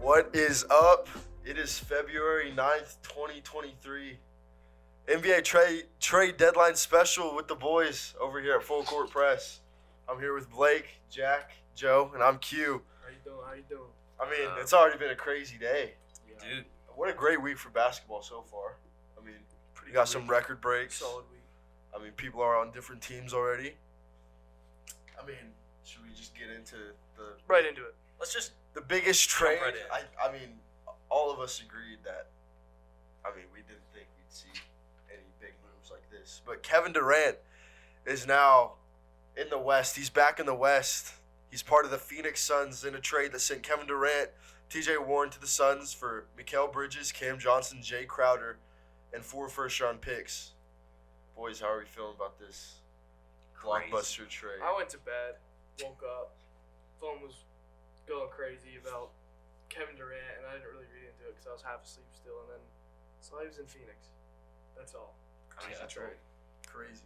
What is up? It is February 9th, 2023. NBA trade deadline special with the boys over here at Full Court Press. I'm here with Blake, Jack, Joe, and I'm Q. How you doing? I mean, it's already been a crazy day. Yeah. Dude, What a great week for basketball so far. I mean, we got some record breaks. Solid week. I mean, people are on different teams already. I mean, should we just get into Right into it. let's just the biggest trade? right in. I mean, all of us agreed that. I mean, we didn't think we'd see any big moves like this. But Kevin Durant is now in the West. He's back in the West. He's part of the Phoenix Suns in a trade that sent Kevin Durant, T.J. Warren to the Suns for Mikal Bridges, Cam Johnson, Jay Crowder, and 4 first-round picks. Boys, how are we feeling about this blockbuster trade? I went to bed, woke up, phone was going crazy about Kevin Durant, and I didn't really read into it because I was half asleep still, and then saw he was in Phoenix. That's all. Crazy Yeah. trade. Crazy.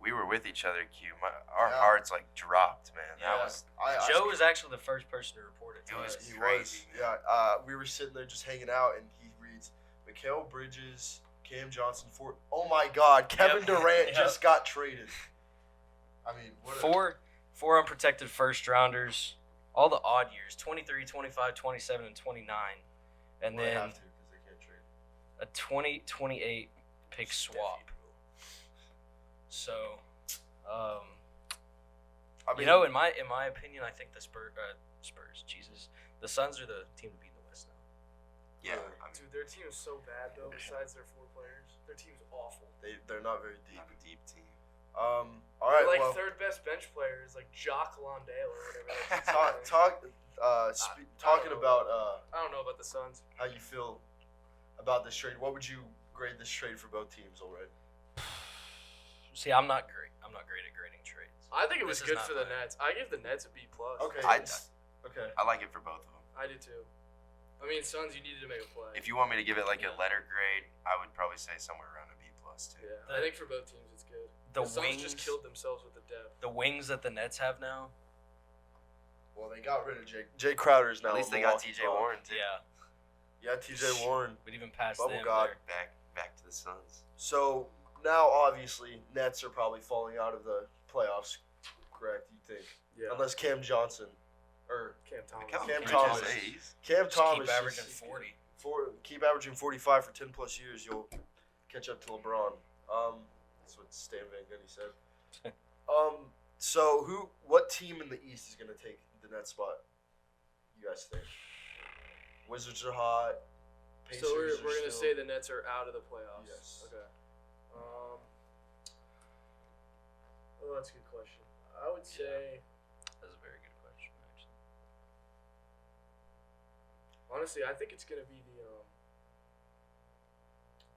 We were with each other, Q. Our Yeah. hearts like dropped, man. Yeah. That was Joe was actually the first person to report it. It was He crazy, was. Yeah. We were sitting there just hanging out, and he reads Mikal Bridges, Cam Johnson, for. Oh my God, Kevin Yep. Durant Yep. just got traded. I mean, what a, four unprotected first rounders, all the odd years, 23, 25, 27, and 29. And well, they then have to because they can't trade. a 2028 pick swap. So, I mean, you know, in my opinion, I think the Spurs, Jesus, the Suns are the team to beat in the West now. yeah. I mean, Dude, their team is so bad, though, besides their 4 players. Their team's awful. they're not very deep. not a deep team. All They're right, like well, third best bench players, like Jock Landale or whatever. that dude's talking know. about I don't know about the Suns. how you feel about this trade. What would you grade this trade for both teams already? See, I'm not great. I'm not great at grading trades. I think it was This is good not for the bad. Nets. I give the Nets a B+. Okay. Okay. I like it for both of them. I did too. I mean, Suns, you needed to make a play. If you want me to give it like Yeah. a letter grade, I would probably say somewhere around a B+ too. Yeah, I think for both teams it's good. The Suns wings, just killed themselves with the depth. the wings that the Nets have now. Well, they got rid of Jay Crowder is now. At least a they got Milwaukee T.J. Buck. Warren too. Yeah, Yeah, T.J. Warren. but even past Bubble them, God. they're- Back to the Suns. So now, obviously, Nets are probably falling out of the playoffs. Correct? You think? Yeah. Unless Cam Johnson or Cam Thomas. Cam Cam Bridges, Thomas. he's- Cam just Thomas keep averaging just 40. keep averaging 45 for 10 plus years. You'll catch up to LeBron. That's what Stan Van Gundy said. So what team in the East is gonna take the Nets spot? You guys think? Wizards are hot. Pacers So we're are gonna still- say the Nets are out of the playoffs. Yes. Okay. Well, that's a good question. I would say, That's a very good question, actually. honestly, I think it's gonna be the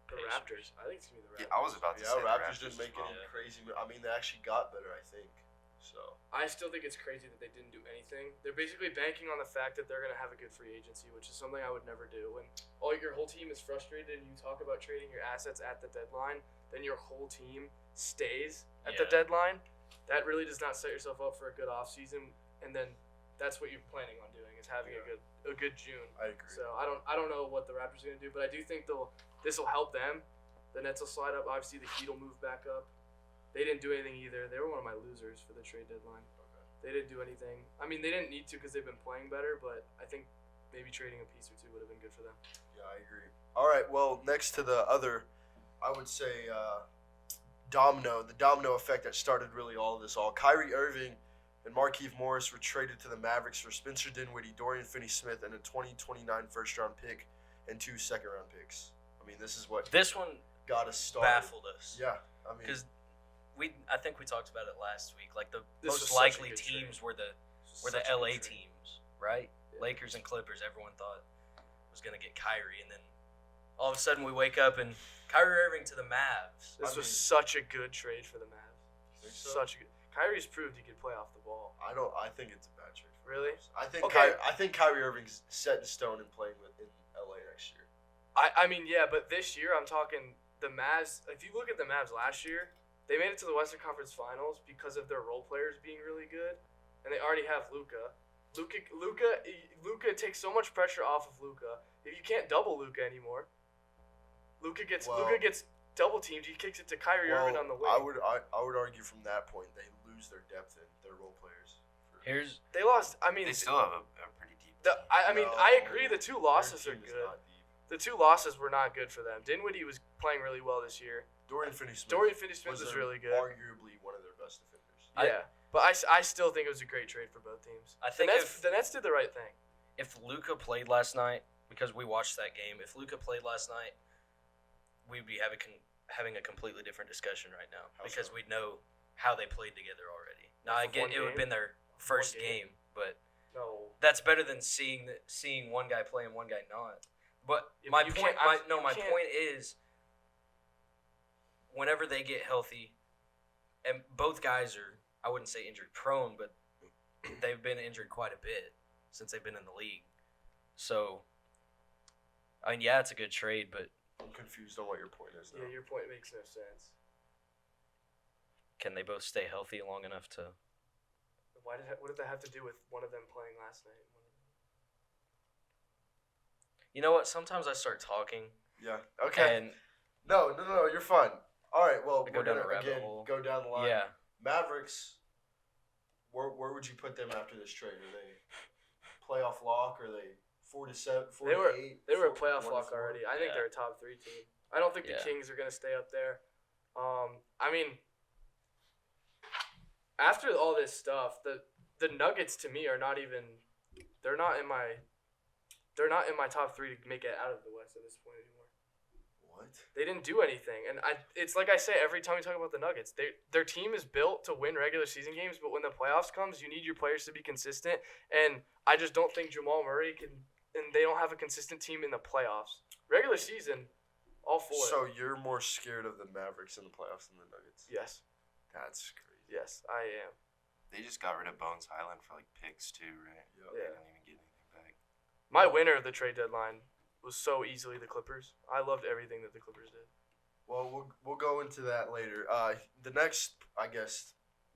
Pacers. Raptors. I think it's gonna be the Raptors. Yeah, I was about to Yeah, say the Raptors didn't as make well. any crazy. I mean, they actually got better, I think. So I still think it's crazy that they didn't do anything. They're basically banking on the fact that they're gonna have a good free agency, which is something I would never do. When your whole team is frustrated and you talk about trading your assets at the deadline, then your whole team stays at the Yeah. deadline. That really does not set yourself up for a good offseason, and then that's what you're planning on doing is having a good June. I agree. So I don't know what the Raptors are gonna do, but I do think this will help them. The Nets will slide up. Obviously, the Heat will move back up. They didn't do anything either. They were one of my losers for the trade deadline. They didn't do anything. I mean, they didn't need to because they've been playing better, but I think maybe trading a piece or two would have been good for them. Yeah, I agree. All right. Well, next to the other, I would say the domino effect that started really all of this all. Kyrie Irving and Markieff Morris were traded to the Mavericks for Spencer Dinwiddie, Dorian Finney-Smith, and a 2029 first-round pick and 2 second-round picks. I mean, this is what This one got us started. baffled us. Yeah, I mean, Because I think we talked about it last week. Like the This was most such a likely good teams trade. were the Such a good LA trade. teams, right? Yeah. Lakers and Clippers. Everyone thought was gonna get Kyrie, and then all of a sudden we wake up and Kyrie Irving to the Mavs. This I was mean- such a good trade for the Mavs. think so? Such a good. Kyrie's proved he could play off the ball. I think it's a bad trade. For Really? us. I think Okay. I think Kyrie Irving's set in stone and playing in LA next year. I mean, yeah, but this year I'm talking the Mavs. If you look at the Mavs last year, they made it to the Western Conference Finals because of their role players being really good, and they already have Luka. Luka takes so much pressure off of Luka. If you can't double Luka anymore, Luka gets double teamed. He kicks it to Kyrie Irving on the wing. I would argue from that point they lose their depth in their role players. They lost. I mean, They still have a pretty deep. I mean, No, I agree. The two losses their are team is good. not deep. The two losses were not good for them. Dinwiddie was playing really well this year. Dorian Finney-Smith. Dorian Finney-Smith was really good. Arguably one of their best defenders. Yeah, but I still think it was a great trade for both teams. I think the Nets did the right thing. if Luka played last night, because we watched that game, if Luka played last night, we'd be having a completely different discussion right now How because so? we'd know how they played together already. Now I For get one it would have game? been their first game? game, but No. that's better than seeing one guy play and one guy not. But Yeah, my but you point, can't- my you can't- point is, whenever they get healthy, and both guys are, I wouldn't say injury prone, but they've been injured quite a bit since they've been in the league. So, I mean, yeah, it's a good trade, but I'm confused on what your point is now. Yeah, your point makes no sense. can they both stay healthy long enough to? What did that have to do with one of them playing last night? You know what? Sometimes I start talking, Yeah. Okay. and No, you're fine. All right. Well, I go we're down gonna a rabbit again hole. go down the line. yeah, Mavericks. Where would you put them after this trade? Are they playoff lock? Are they 4-7? 4-8? They were a playoff 1-4? lock already. I think Yeah. they're a top 3 team. I don't think Yeah. the Kings are gonna stay up there. I mean, after all this stuff, the Nuggets to me are not even. They're not in my top 3 to make it out of the West at this point anymore. What? They didn't do anything, and it's like I say every time we talk about the Nuggets, their team is built to win regular season games, but when the playoffs comes, you need your players to be consistent, and I just don't think Jamal Murray can, and they don't have a consistent team in the playoffs. Regular season, all for So it. you're more scared of the Mavericks in the playoffs than the Nuggets? Yes, That's crazy. yes, I am. They just got rid of Bones Highland for like picks too, right? Yeah. They Yeah. didn't even get anything back. My winner of the trade deadline was so easily the Clippers. I loved everything that the Clippers did. Well, we'll go into that later. The next, I guess,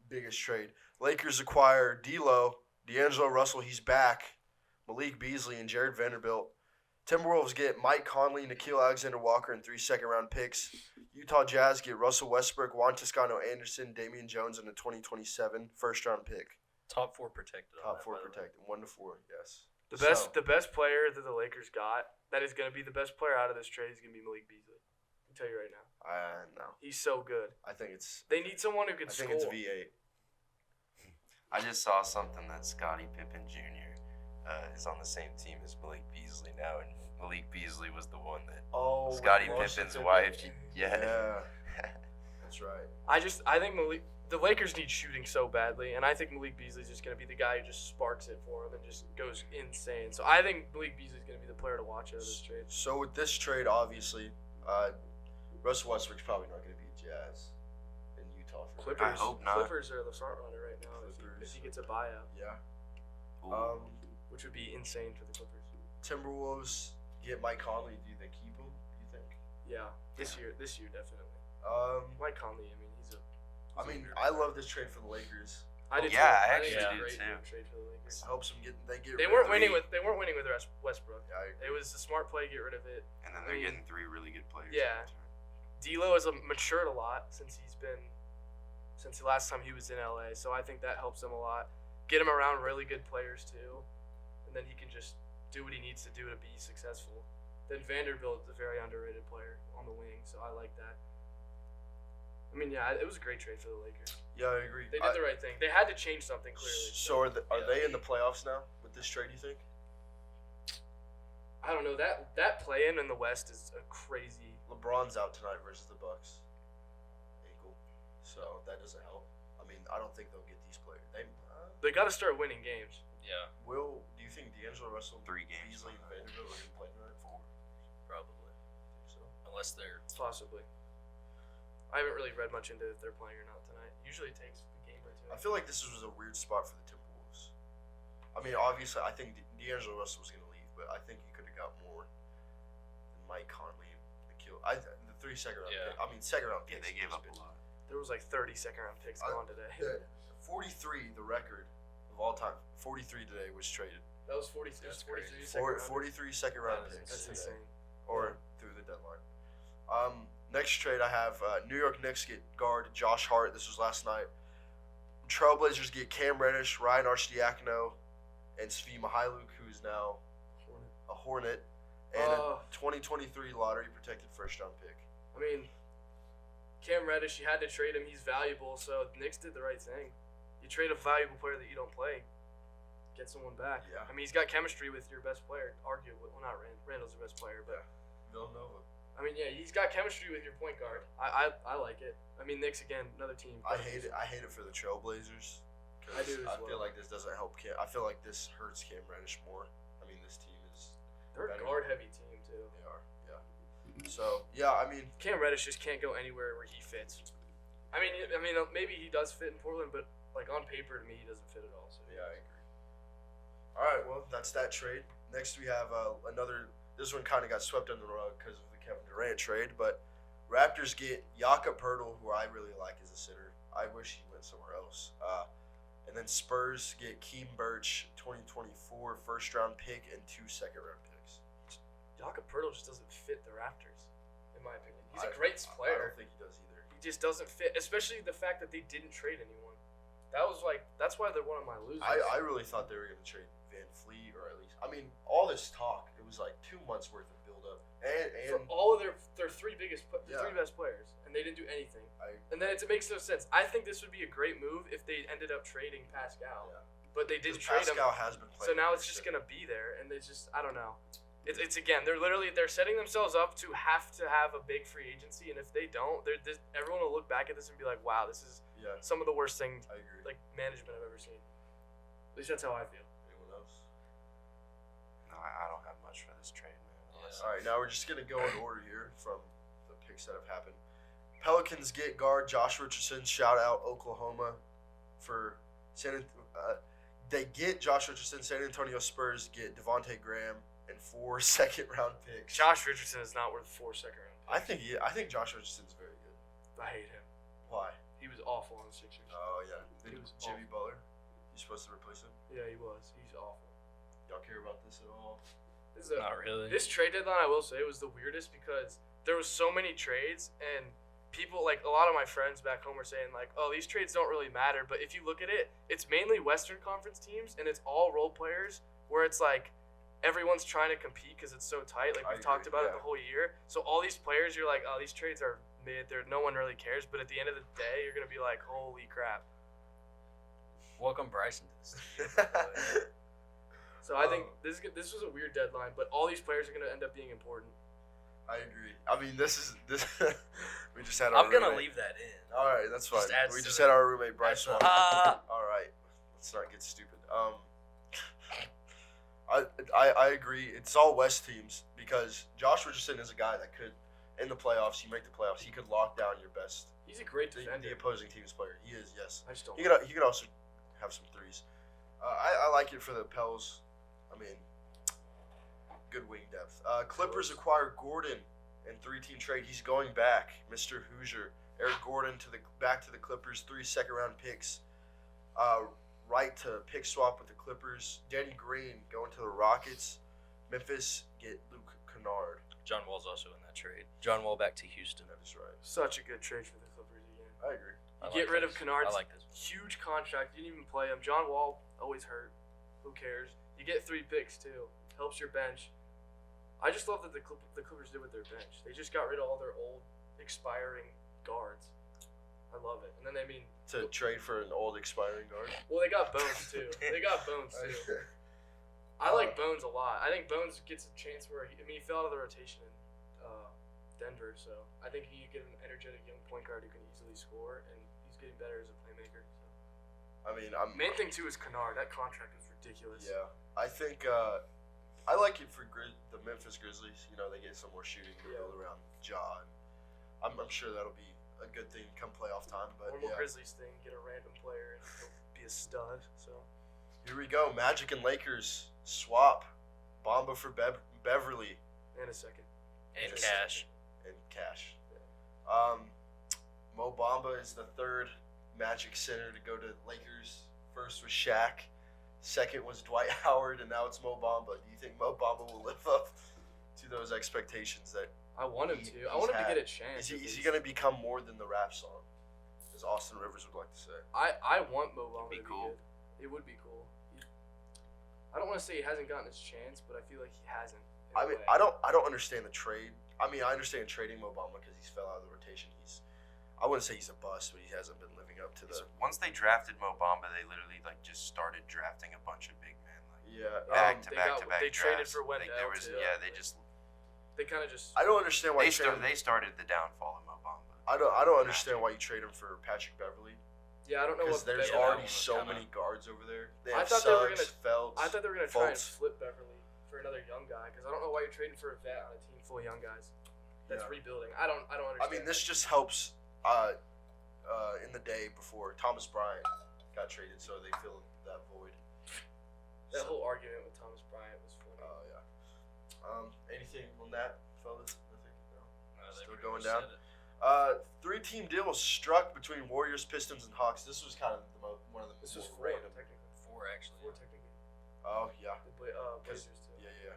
biggest trade. Lakers acquire D'Angelo Russell. He's back. Malik Beasley and Jared Vanderbilt. Timberwolves get Mike Conley, Nickeil Alexander-Walker, and 3 second-round picks. Utah Jazz get Russell Westbrook, Juan Toscano-Anderson, Damian Jones, and a 2027 first-round pick. top 4 protected. on Top that, 4 by the way. protected. 1-4, yes. The best player that the Lakers got that is going to be the best player out of this trade is going to be Malik Beasley. I can tell you right now. No. He's so good. I think it's They need someone who can I think score. it's V8. I just saw something that Scottie Pippen Jr. Is on the same team as Malik Beasley now, and Malik Beasley was the one that Oh, Scottie Washington Pippen's Pippen. wife. Yeah. Yeah, that's right. I think the Lakers need shooting so badly, and I think Malik Beasley's just going to be the guy who just sparks it for them and just goes insane. So I think Malik Beasley's going to be the player to watch out of this trade. So with this trade, obviously, Russell Westbrook's probably not going to be Jazz in Utah. For Clippers, hope not. Clippers are the front runner right now if Clippers. he gets a buyout, Yeah. Ooh. which would be insane for the Clippers. Timberwolves get Mike Conley. Do they keep him? Do you think? Yeah, this year definitely. Mike Conley, I mean, I love this trade for the Lakers. I did Yeah, too. I think actually it's a did great too. trade for the Lakers. Helps them get. They They rid weren't of winning three. with Westbrook. Yeah, I agree. It was a smart play to get rid of it. And then I they're mean, getting 3 really good players. yeah. in return. D'Lo has matured a lot since the last time he was in LA. So I think that helps him a lot. Get him around really good players too, and then he can just do what he needs to do to be successful. Then Vanderbilt is a very underrated player on the wing, so I like that. I mean, yeah, it was a great trade for the Lakers. Yeah, I agree. They did the right thing. They had to change something clearly. So are they in the playoffs now with this trade? You think? I don't know, that play-in the West is a crazy. LeBron's out tonight versus the Bucks. Ankle, so that doesn't help. I mean, I don't think they'll get these players. They got to start winning games. Yeah, Do you think D'Angelo Russell, 3 games. Beasley, and Vanderbilt are going to play tonight? 4. probably. So Unless they're Possibly. I haven't really read much into if they're playing or not tonight. Usually it takes a game or two. I feel like this was a weird spot for the Timberwolves. I mean, obviously, I think D'Angelo Russell was going to leave, but I think you could have got more than Mike Conley and Nickeil. The 3 second round. Yeah. Second round. Yeah, picks they gave was up a bitch. lot. There was like 30 second round picks gone today. The 43, the record of of all time. 43 today was traded. That was 40. It was That's 43 crazy. second rounders. 43 second round That is picks. That's today. insane. Or through the deadline. Next trade I have New York Knicks get guard Josh Hart. This was last night. Trailblazers get Cam Reddish, Ryan Arcidiacono, and Svi Mihailuk, who's now a Hornet, and a 2023 lottery protected first round pick. I mean, Cam Reddish, you had to trade him. He's valuable, so the Knicks did the right thing. You trade a valuable player that you don't play, get someone back. Yeah. I mean, he's got chemistry with your best player, arguably. Well, not Randall's your best player, but Villanova. I mean, yeah, he's got chemistry with your point guard. I like it. I mean, Knicks again, another team. I hate it. I hate it for the Trailblazers. 'Cause I do as I feel well. like this doesn't help Cam. I feel like this hurts Cam Reddish more. I mean, this team is. They're a better. guard-heavy team too. They are. Yeah. So yeah, I mean, Cam Reddish just can't go anywhere where he fits. I mean, maybe he does fit in Portland, but like on paper, to me, he doesn't fit at all. So yeah, I agree. All right, well, that's that trade. Next, we have another. This one kind of got swept under the rug because of the Kevin Durant trade, but Raptors get Jakob Poeltl, who I really like as a center. I wish he went somewhere else. And then Spurs get Keem Birch, 2024 first round pick and 2 second round picks. Jakob Poeltl just doesn't fit the Raptors, in my opinion. He's a I great don't player. think he does either. He just doesn't fit, especially the fact that they didn't trade anyone. That's why they're one of my losers. I really thought they were going to trade Van Fleet, or at least, I mean, all this talk, it was like 2 months worth of build-up. for And all of their three Yeah. three best players, and they didn't do anything. I, And then it makes no sense. I think this would be a great move if they ended up trading Pascal, Yeah. but they didn't trade him. Pascal has been playing. So now it's for just shit. gonna be there, and it's just I don't know. It's again they're setting themselves up to have a big free agency, and if they don't, everyone will look back at this and be like, wow, this is Yeah, some of the worst thing I agree. like management I've ever seen. At least that's how I feel. Anyone else? No, I don't have much for this trade, man. All right, now we're just gonna go in order here from the picks that have happened. Pelicans get guard Josh Richardson. Shout out Oklahoma for they get Josh Richardson. San Antonio Spurs get Devontae Graham and 4 second round picks. Josh Richardson is not worth 4 second round picks. I think Josh Richardson's very good. I hate him. Why? He was awful on the Sixers. Oh yeah, He was Jimmy Butler. You supposed to replace him? Yeah, he was. He's awful. Y'all care about this at all? This, is Not really. this trade deadline, I will say, was the weirdest because there was so many trades and people like a lot of my friends back home were saying like, oh, these trades don't really matter. But if you look at it, it's mainly Western Conference teams and it's all role players where it's like everyone's trying to compete because it's so tight. Like I we've talked agree, about it yeah. the whole year. So all these players, you're like, oh, these trades are mid. No one really cares. But at the end of the day, you're gonna be like, holy crap. Welcome Bryson to this. So I think this was a weird deadline, but all these players are gonna end up being important. I agree. I mean, this. We just had our. I'm gonna roommate. leave that in. All right, that's fine. Just adds We to just the- had our roommate Bryce. adds to the- Swan. All right, let's not get stupid. I agree. It's all West teams because Josh Richardson is a guy that could, in the playoffs, you make the playoffs, he could lock down your best, He's a great the defender. opposing team's player. He is, yes. I just don't. He could also have some threes. I like it for the Pels. I mean, good wing depth. Clippers acquire Gordon in 3-team trade. He's going back, Mr. Hoosier. Eric Gordon back to the Clippers. 3 second-round picks. Right to pick swap with the Clippers. Danny Green going to the Rockets. Memphis get Luke Kennard. John Wall's also in that trade. John Wall back to Houston. That is right. Such a good trade for the Clippers again. I agree. I You get like rid of this. Kennard's I like this. huge contract. You didn't even play him. John Wall always hurt. Who cares? You get 3 picks too. Helps your bench. I just love that the Clippers did with their bench. They just got rid of all their old, expiring guards. I love it. And then To trade for an old expiring guard. well, they got Bones too. They got Bones too. I like Bones a lot. I think Bones gets a chance where he fell out of the rotation in Denver, so I think he could get an energetic young point guard who can easily score, and he's getting better as a playmaker. So. I mean, Main thing too is Kennard. That contract is ridiculous. Yeah, I think I like it for the Memphis Grizzlies. You know, they get some more shooting to Yeah. build around Ja. I'm sure that'll be a good thing come playoff time. But Normal yeah, Grizzlies thing, get a random player and he'll be a stud. So here we go. Magic and Lakers swap Bamba for Beverly and a second. And Just- cash. and cash. Mo Bamba is the third Magic center to go to Lakers. First was Shaq. Second was Dwight Howard, and now it's Mo Bamba. Do you think Mo Bamba will live up to those expectations? That I want him to. I he's want him to had? get a chance. Is at he least. going to become more than the rap song, as Austin Rivers would like to say? I want Mo Bamba Be to be cool. good. It would be cool. I don't want to say he hasn't gotten his chance, but I feel like he hasn't. in a I mean, way. I don't understand the trade. I mean, I understand trading Mo Bamba because he's fell out of the rotation. I wouldn't say he's a bust, but he hasn't been living up to the. Once they drafted Mo Bamba, they literally like just started drafting a bunch of big men. Like, Yeah, back to they back got- to back. they traded drafts. for Like, Wendell, there was, too. yeah, they just They kind of just. I don't understand why they, you trade him. they started the downfall of Mo Bamba. I don't understand why you trade him for Patrick Beverly Yeah, I don't know because what. there's Yeah, that already one was so kinda- many guards over there. They I have thought they were Suggs, gonna- Phelps. I thought they were gonna try and Fultz. flip Beverly for another young guy because I don't know why you're trading for a vet on a team full of young guys that's Yeah. rebuilding. I don't understand. I mean, this just helps. In the day before Thomas Bryant got traded, so they fill that void. that So- whole argument with Thomas Bryant was funny. Oh yeah. Anything on that, fellas? Nothing. No. They Still pretty going much down? said it. 3-team deal struck between Warriors, Pistons, and Hawks. This was kind of one of the This was more four random. technically. Four actually. Four technically. Oh yeah. The Blazers too. Yeah.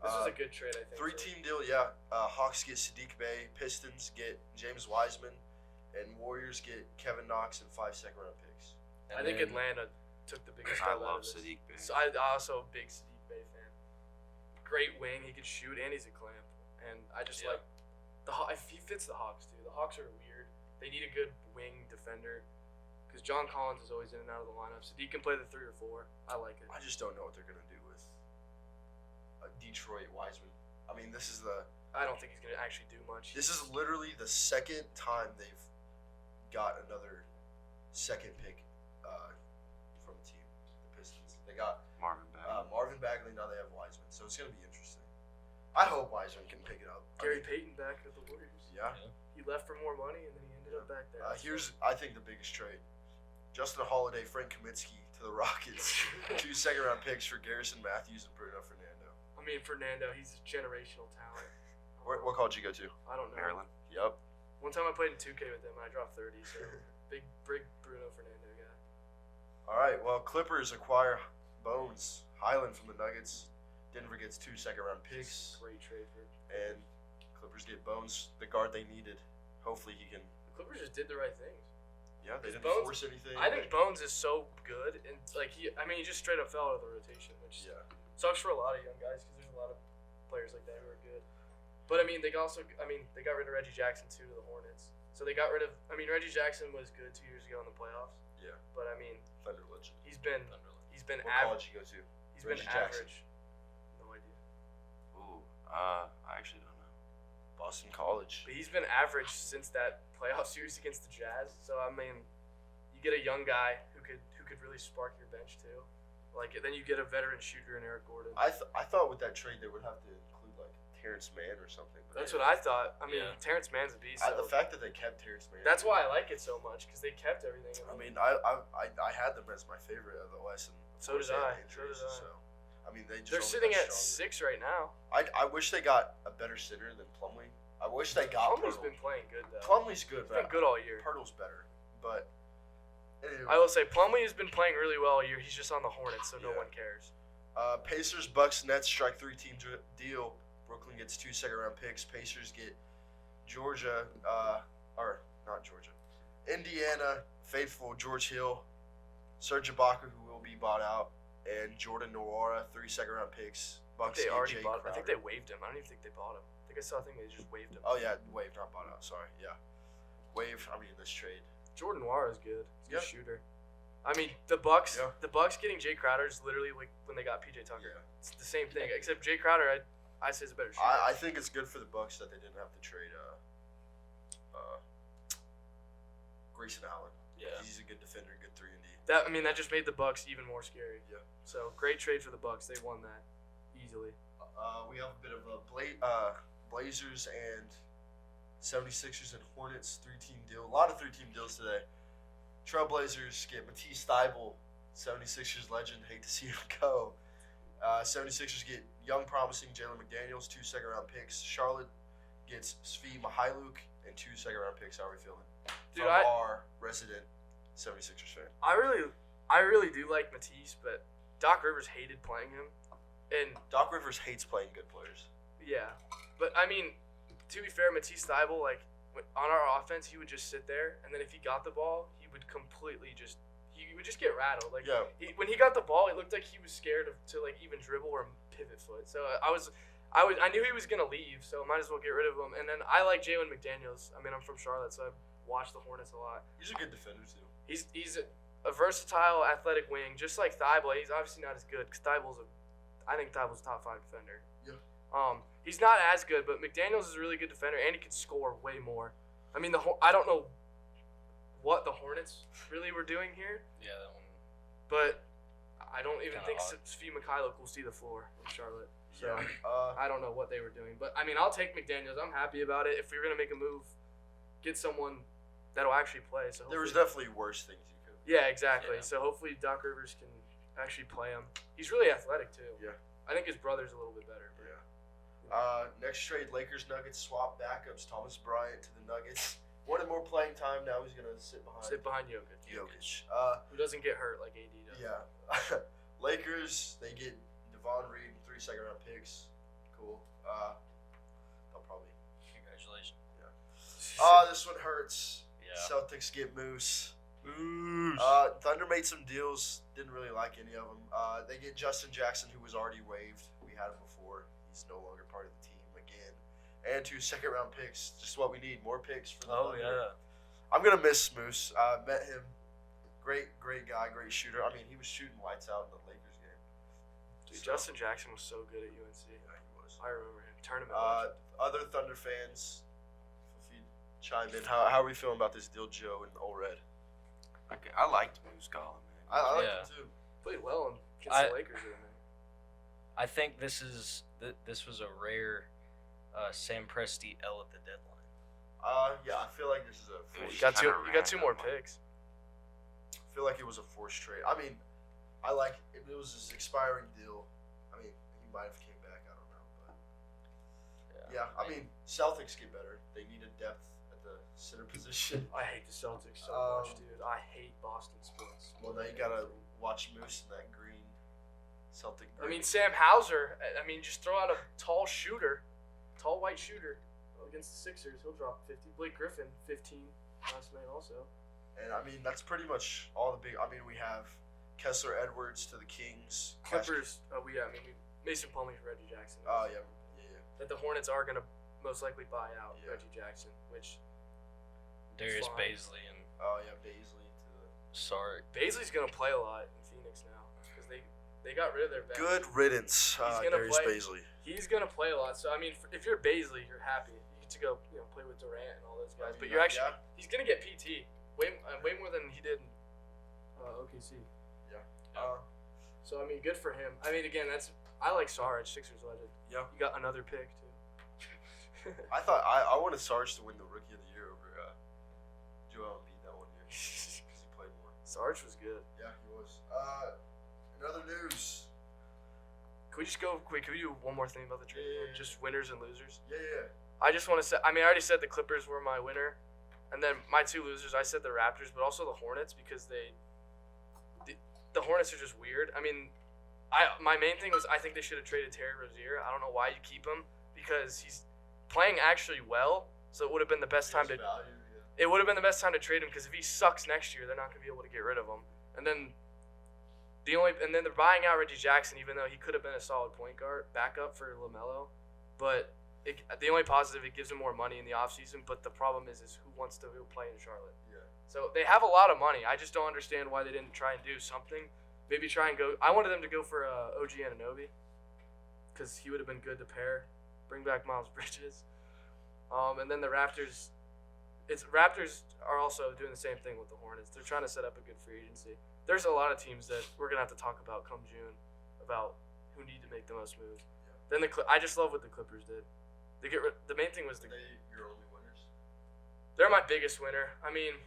This was a good trade, I think. 3-team deal, yeah. Hawks get Sadiq Bey, Pistons get James Wiseman, and Warriors get Kevin Knox and 5 second-round picks. I think Atlanta took the biggest I step out love of this. Sadiq Bey. So I also a big Sadiq Bey fan. Great wing, he could shoot and he's a clamp. And I just Yeah. like if he fits the Hawks too. The Hawks are weird. They need a good wing defender because John Collins is always in and out of the lineup. Sadiq can play the 3 or 4. I like it. I just don't know what they're going to do with Detroit Wiseman. I mean, this is think he's gonna actually do much. literally the second time they've got another second pick from the team, the Pistons. They got Marvin Bagley. Marvin Bagley, now they have Wiseman. So it's going to be interesting. I hope Wiseman can pick it up. Gary Payton back at the Warriors. Yeah. He left for more money and then he ended up back there. I think, the biggest trade. Justin Holiday, Frank Kaminsky to the Rockets. 2 second-round picks for Garrison Matthews and Bruno Fernando. I mean, Fernando, he's a generational talent. What college you go to? I don't know. Maryland. Yep. One time I played in 2K with him and I dropped 30, so big Bruno Fernando guy. All right. Well, Clippers acquire Bones Highland from the Nuggets. Denver gets 2 second-round picks, Great trade for. and Clippers get Bones, the guard they needed. Hopefully he can. The Clippers just did the right things. Yeah, they Because didn't Bones- force anything. I think Bones is so good, and like he just straight up fell out of the rotation, which Yeah. sucks for a lot of young guys because there's a lot of players like that who are good. But I mean, they got rid of Reggie Jackson too to the Hornets. So they got rid of. I mean, Reggie Jackson was good 2 years ago in the playoffs. Yeah. But I mean, Thunder legend. he's been What average. college you go to? He's Reggie been Jackson. average. No idea. Ooh, I actually don't know. Boston College. But he's been average since that playoff series against the Jazz. So I mean, you get a young guy who could really spark your bench too. Like then you get a veteran shooter in Eric Gordon. I thought with that trade they would have to include like Terrence Mann or something. But That's what I thought. I mean, Yeah. Terrence Mann's a beast. The So fact that they kept Terrence Mann. that's why I like it so much because they kept everything. I mean, I had them as my favorite of the West, and of So course did they had I. the So injuries, did I. So, I mean, they just They're only sitting got at stronger. 6 right now. I wish they got a better center than Plumlee. I wish they got Plumlee's Pirtle. been playing good though. Plumlee's good, He's been but good all year. Pirtle's better. But anyway, I will say Plumlee has been playing really well all year. He's just on the Hornets, so no Yeah. one cares. Pacers, Bucks, Nets strike 3-team deal. Brooklyn gets 2 second-round picks. Pacers get Georgia, or not Georgia, Indiana faithful George Hill, Serge Ibaka, who will be bought out, and Jordan Nwora, 3 second-round picks. Bucks They get already Jay bought him. I think Crowder. they waived him. I don't even think they bought him. I think I saw a thing they just waived him. Oh yeah, waived, not bought out. Sorry, yeah, waived. I mean this trade. Jordan Nwara is good. He's a Yeah. good shooter. I mean, the Bucks. Yeah. The Bucks getting Jay Crowder is literally like when they got PJ Tucker. Yeah. It's the same thing, except Jay Crowder, I say is a better shooter. I think it's good for the Bucks that they didn't have to trade Grayson Allen. Yeah. He's a good defender, good 3-and-D. That just made the Bucks even more scary. Yeah. So great trade for the Bucks. They won that easily. We have a bit of a Blazers and 76ers and Hornets 3-team deal. A lot of 3-team deals today. Trailblazers get Matisse Thybulle, 76ers legend. Hate to see him go. 76ers get young, promising Jalen McDaniels, 2 second-round picks. Charlotte gets Svi Mihailuk and 2 second-round picks. How are we feeling? Dude, From our resident 76ers fan. I really I really do like Matisse, but Doc Rivers hated playing him, and Doc Rivers hates playing good players. yeah, but I mean, to be fair, Matisse Thybulle, like on our offense, he would just sit there, and then if he got the ball, he would completely he would just get rattled. Like Yeah. when he got the ball, it looked like he was scared to like even dribble or pivot foot. So I knew he was gonna leave, so might as well get rid of him. And then I like Jalen McDaniels. I mean, I'm from Charlotte, so I watch the Hornets a lot. He's a good defender too. He's a versatile, athletic wing, just like Thybulle. He's obviously not as good because I think Thybulle's a top 5 defender. Yeah. He's not as good, but McDaniels is a really good defender, and he can score way more. I mean, I don't know what the Hornets really were doing here, Yeah, that one. but I don't even Kinda think odd. Svi Mikhailuk will see the floor in Charlotte. So Yeah. I don't know what they were doing, but I mean, I'll take McDaniels. I'm happy about it. If we were gonna make a move, get someone that'll actually play. So There was hopefully- definitely worse things you could. yeah, exactly. Yeah. So hopefully Doc Rivers can actually play him. He's really athletic too. Yeah. I think his brother's a little bit better. But Next trade, Lakers Nuggets swap backups. Thomas Bryant to the Nuggets. Wanted more playing time. Now he's gonna sit behind Jokic, Jokic. who doesn't get hurt like AD does. Yeah. Lakers, they get Devon Reed and 3 second-round picks. Cool. They'll probably. Congratulations. This one hurts. Yeah. Celtics get Moose. Thunder made some deals. Didn't really like any of them. They get Justin Jackson, who was already waived. We had him before. He's no longer part of the team again. And 2 second-round picks. Just what we need. More picks for the Oh Thunder. yeah. I'm gonna miss Moose. Met him. Great guy. Great shooter. I mean, he was shooting lights out in the Lakers game. Dude, So, Justin Jackson was so good at UNC. yeah, he was. I remember him. Tournament. legend. Other Thunder fans, if you chime in, how are we feeling about this deal, Joe and Old Red? Okay, I liked Moose Collin, man. I like Yeah. him too. Played well against I- the Lakers. Didn't they? I think this was a rare Sam Presti L at the deadline. Yeah, I feel like this is a It forced. You got two. kinda You got 2 more random, like- picks. I feel like it was a forced trade. I mean, I like if it was this expiring deal. I mean, he might have came back. I don't know, but yeah. I mean, Celtics get better. They needed depth at the center position. I hate the Celtics so much, dude. I hate Boston sports. Well, now you gotta watch Moose in that green Celtic. I mean, Sam Hauser. I mean, just throw out a tall white shooter against the Sixers. He'll drop 50. Blake Griffin, 15 last night also. and I mean that's pretty much all the big. I mean, we have Kessler Edwards to the Kings. Clippers. Mason Plumlee for Reggie Jackson. Oh yeah. That the Hornets are gonna most likely buy out Yeah. Reggie Jackson, which Darius Fine. Baisley and Oh yeah, Baisley to the. Sark. Baisley's gonna play a lot in Phoenix now because they got rid of their bench. Good riddance, gonna Darius play- Baisley. He's gonna play a lot. So I mean, if you're Baisley, you're happy. You get to go, play with Durant and all those guys. But you're actually he's gonna get PT way more than he did in OKC. Uh, So I mean, good for him. I mean, again, I like Sarge, Sixers legend. Yeah. You got another pick too. I thought I wanted Sarge to win the Rookie of the Year over Joel Embiid that one year because he played more. Sarge was good. Yeah, he was. In other news. Can we just go? Wait, can we do one more thing about the trade? Yeah. Just winners and losers. Yeah. I just want to say. I mean, I already said the Clippers were my winner, and then my 2 losers. I said the Raptors, but also the Hornets because the Hornets are just weird. I mean, my main thing was I think they should have traded Terry Rozier. I don't know why you keep him because he's playing actually well. So it would have been the best time to. It would have been the best time to trade him because if he sucks next year, they're not going to be able to get rid of him. And then they're buying out Reggie Jackson, even though he could have been a solid point guard backup for LaMelo. But the only positive, it gives him more money in the offseason. But the problem is who wants to play in Charlotte? Yeah. So they have a lot of money. I just don't understand why they didn't try and do something. Maybe try and go. I wanted them to go for OG Anunoby because he would have been good to pair. Bring back Miles Bridges. And then the Raptors. Raptors are also doing the same thing with the Hornets. They're trying to set up a good free agency. There's a lot of teams that we're gonna have to talk about come June about who need to make the most moves. Yeah. Then I just love what the Clippers did. The main thing was They your only winners. they're my biggest winner. I mean,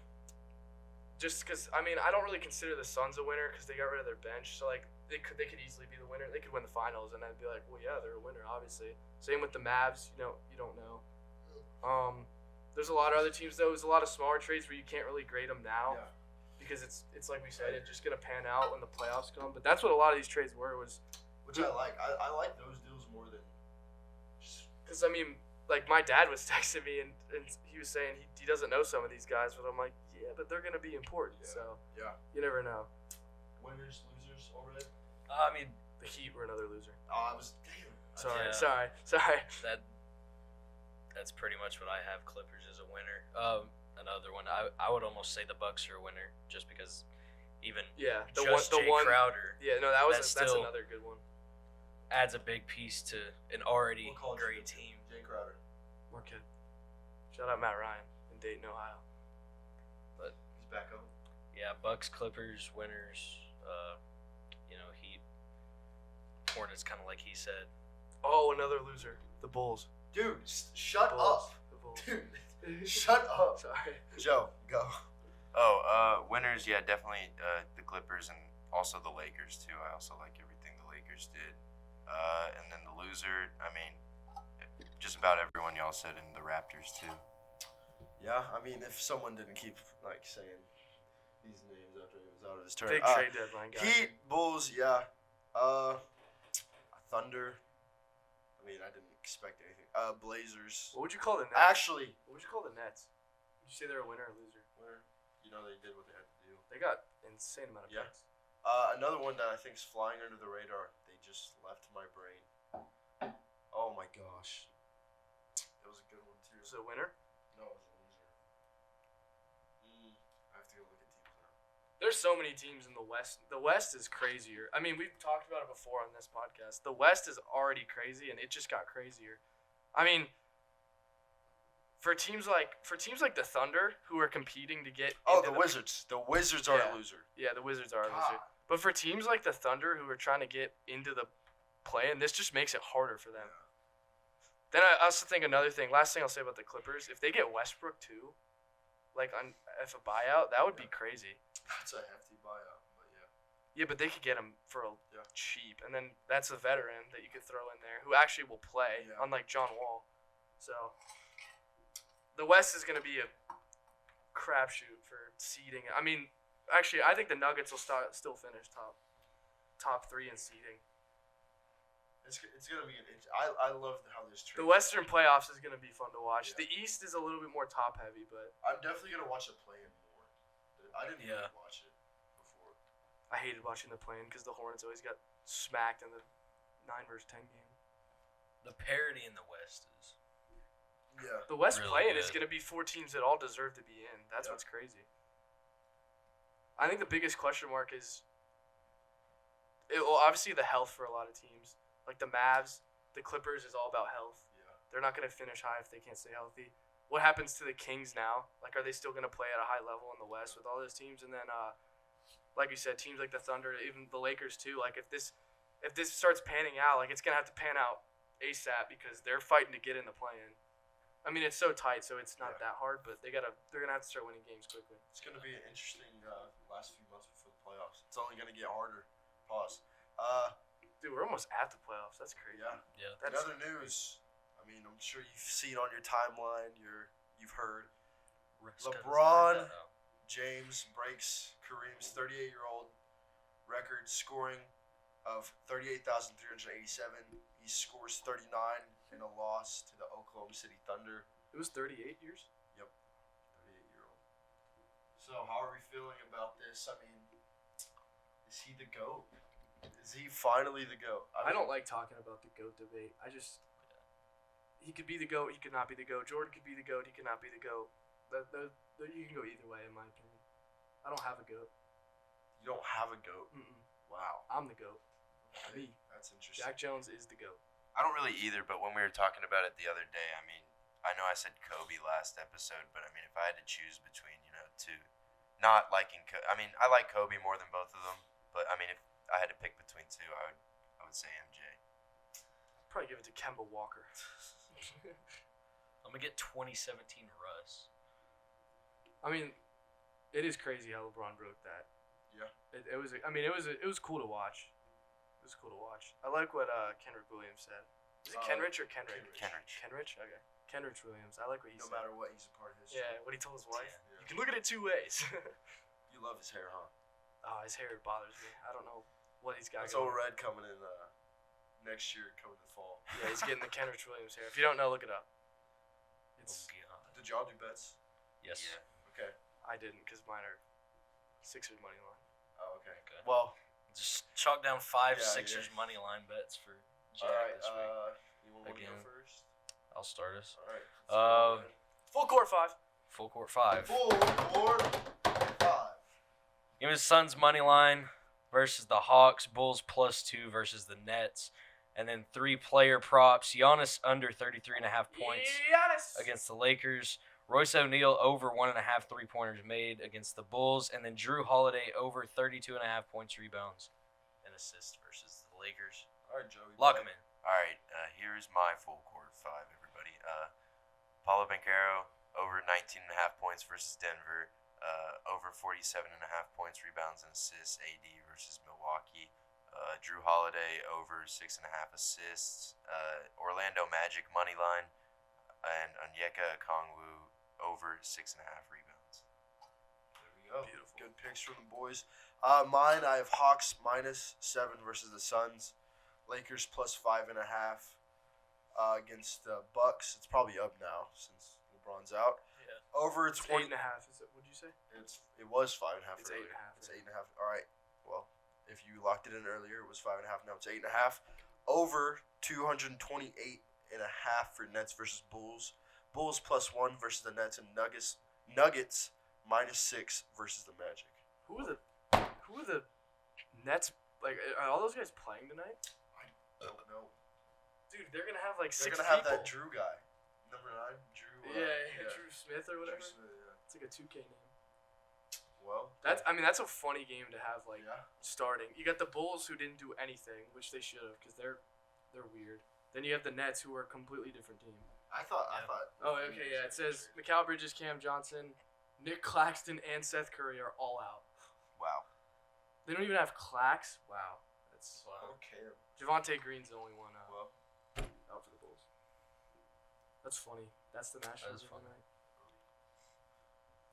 just because I don't really consider the Suns a winner because they got rid of their bench. So like they could easily be the winner. They could win the finals, and I'd be like, well, yeah, they're a winner, obviously. Same with the Mavs. You don't know. There's a lot of other teams though. There's a lot of smaller trades where you can't really grade them now. Yeah. because it's like we said, it's just gonna pan out when the playoffs come. But that's what a lot of these trades were, was Which I like. I like those deals more than just because I mean, like my dad was texting me and he was saying he doesn't know some of these guys, but I'm like, yeah, but they're gonna be important. Yeah. So yeah. you never know. Winners, losers already. I mean, The Heat were another loser. Oh, I was damn. Sorry. that's pretty much what I have. Clippers as a winner. Another one. I would almost say the Bucks are a winner, just because even Yeah, just Jay Crowder Yeah, no, that's That's still- another good one. adds a big piece to an already What college great did team. Jay Crowder. Marquette. Shout out Matt Ryan in Dayton, Ohio. He's back home. Yeah, Bucks, Clippers, winners. Heat, Hornets, kind of like he said. Oh, another loser. The Bulls. Dude, shut Bulls. up. The Bulls. Dude, shut up. Sorry. Joe, go. Oh, winners, yeah, definitely the Clippers and also the Lakers too. I also like everything the Lakers did. And then the loser, I mean, just about everyone y'all said, and the Raptors too. Yeah, I mean, if someone didn't keep like saying these names after he was out of his turn. Big trade deadline guy. Heat, Bulls, yeah. Thunder. I mean, I didn't expect anything. Blazers. What would you call the Nets? Actually, What would you call the Nets? Would you say they're a winner or loser? where they did what they had to do. They got insane amount of Yeah. picks. Another one that I think is flying under the radar. They just left my brain. Oh my gosh. That was a good one too. Was it a winner? No, it was a loser. I have to go look at teams now. There's so many teams in the West. The West is crazier. I mean, we've talked about it before on this podcast. The West is already crazy, and it just got crazier. I mean, for teams like the Thunder, who are competing to get Oh, into the Wizards. The Wizards are Yeah. a loser. Yeah, the Wizards are a God. loser. But for teams like the Thunder, who are trying to get into the play, and this just makes it harder for them. Then I also think another thing. Last thing I'll say about the Clippers: if they get Westbrook too, like if a buyout, that would be crazy. That's a hefty buyout, but yeah. Yeah, but they could get him for Yeah. cheap, and then that's a veteran that you could throw in there who actually will play, Yeah. unlike John Wall. So the West is going to be a crapshoot for seeding. I mean, actually, I think the Nuggets will still finish top 3 in seeding. It's gonna be I love how this trade. The Western playoffs is going to be fun to watch. Yeah. The East is a little bit more top heavy, but I'm definitely gonna watch the play-in more. I didn't Yeah. really watch it before. I hated watching the play-in because the Hornets always got smacked in the 9-10 game. The parity in the West is Yeah. The West Really play-in is good. going to be 4 teams that all deserve to be in. That's Yeah. what's crazy. I think the biggest question mark is, obviously the health for a lot of teams. Like the Mavs, the Clippers is all about health. Yeah. They're not going to finish high if they can't stay healthy. What happens to the Kings now? Like, are they still going to play at a high level in the West with all those teams? And then, like you said, teams like the Thunder, even the Lakers too. Like, if this starts panning out, like it's going to have to pan out ASAP because they're fighting to get in the play-in. I mean, it's so tight, so it's not that hard, but they're gonna have to start winning games quickly. It's gonna be an interesting last few months before the playoffs. It's only gonna get harder. Pause. Dude, we're almost at the playoffs. That's crazy. Yeah. yeah. That's In other news, I mean, I'm sure you've seen on your timeline. You've heard LeBron James breaks Kareem's 38-year-old record scoring of 38,387. He scores 39 in a loss to the Oklahoma City Thunder. It was 38 years. 38-year-old. So how are we feeling about this? I mean, is he the GOAT? Is he finally the GOAT? I don't like talking about the GOAT debate. He could be the GOAT. He could not be the GOAT. Jordan could be the GOAT. He could not be the GOAT. You can go either way, in my opinion. I don't have a GOAT. You don't have a GOAT. Mm-mm. Wow. I'm the GOAT. Me. That's interesting. Jack Jones is the GOAT. I don't really either, but when we were talking about it the other day, I mean, I know I said Kobe last episode, but I mean, if I had to choose between, two, not liking I mean, I like Kobe more than both of them, but I mean, if I had to pick between two, I would say MJ. Probably give it to Kemba Walker. I'm gonna get 2017 Russ. I mean, it is crazy how LeBron broke that. Yeah. It was. I mean, it was cool to watch. It was cool to watch. I like what Kenrich Williams said. Is it Kenrich or Kenrich? Kenrich. Kenrich. Okay. Kenrich Williams. I like what he No said. matter what, he's a part of history. Yeah. What he told his wife. Yeah. You can look at it two ways. You You love his hair, huh? Oh, his hair bothers me. I don't know what he's got That's going old on. Red coming in next year, coming in the fall. Yeah, he's getting the Kenrich Williams hair. If you don't know, look it up. It's Did y'all do bets? Yes. Yeah. Okay. I didn't because mine are Sixers money line. Oh, okay. Okay. Well, Just chalk down 5 Yeah, Sixers yeah. money line bets for Jack all right. this week. You want to go Again. first? I'll start us. All right. Full court 5. Full court 5. Full court 5. Give me the Suns money line versus the Hawks. Bulls +2 versus the Nets. And then 3 player props. Giannis under 33.5 points Giannis. against the Lakers. Royce O'Neal over 1.5 3-pointers made against the Bulls. And then Drew Holiday over 32.5 points, rebounds, and assists versus the Lakers. All right, Joey. Lock him in. All right, here's my full court 5, everybody. Paulo Banchero, over 19.5 points versus Denver. Over 47.5 points, rebounds, and assists, AD versus Milwaukee. Drew Holiday, over 6.5 assists. Orlando Magic money line. And Onyeka Okongwu, over 6.5 rebounds. There we go. Beautiful. Good picks from the boys. Mine, I have Hawks -7 versus the Suns. Lakers +5.5 against the Bucks. It's probably up now since LeBron's out. Yeah. Over It's 20. 8.5. Is it? What'd you say? It was 5.5. It's earlier. 8.5, It's yeah. 8.5. All right. Well, if you locked it in earlier, it was 5.5. Now it's 8.5. Over 228.5 for Nets versus Bulls. Bulls +1 versus the Nets, and Nuggets -6 versus the Magic. Who are the Nets? Like, are all those guys playing tonight? I don't know. Dude, they're gonna have like They're 6 gonna have people. that Drew guy, number 9, Drew. Yeah, Drew Smith or whatever. Drew Smith, yeah. It's like a 2K name. Well, That's a funny game to have like yeah. starting. You got the Bulls who didn't do anything, which they should have because they're weird. Then you have the Nets who are a completely different team. I thought. Oh, okay, yeah. It says Mikal Bridges, Cam Johnson, Nick Claxton, and Seth Curry are all out. Wow. They don't even have Clax. Wow, that's Okay. Javante Green's the only one Well, out for the Bulls. That's funny. That's the national is game funny. tonight.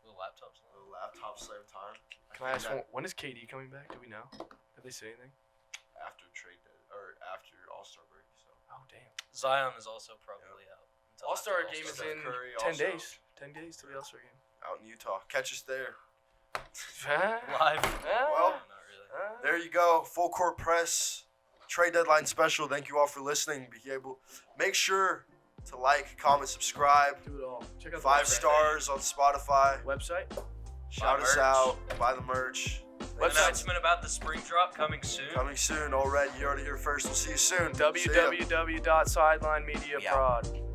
Little laptops. the laptop same time. Can I ask think when is KD coming back? Do we know? Have they said anything? that after trade day or after All-Star break? So. Oh damn. Zion is also probably out. until All-Star after game is All-Star. in Curry 10 also. days. 10 days to the All-Star game. Out in Utah. Catch us there. Live. Well, Not really. There you go. Full court press. Trade deadline special. Thank you all for listening. Make sure to like, comment, subscribe. Do it all. Check out the 5 website. stars on Spotify. Website. Shout us merch. out. Buy the merch. Announcement about the spring drop coming soon. Coming soon. All right. You already here first. We'll see you soon. See ya. www.sidelinemediaprod.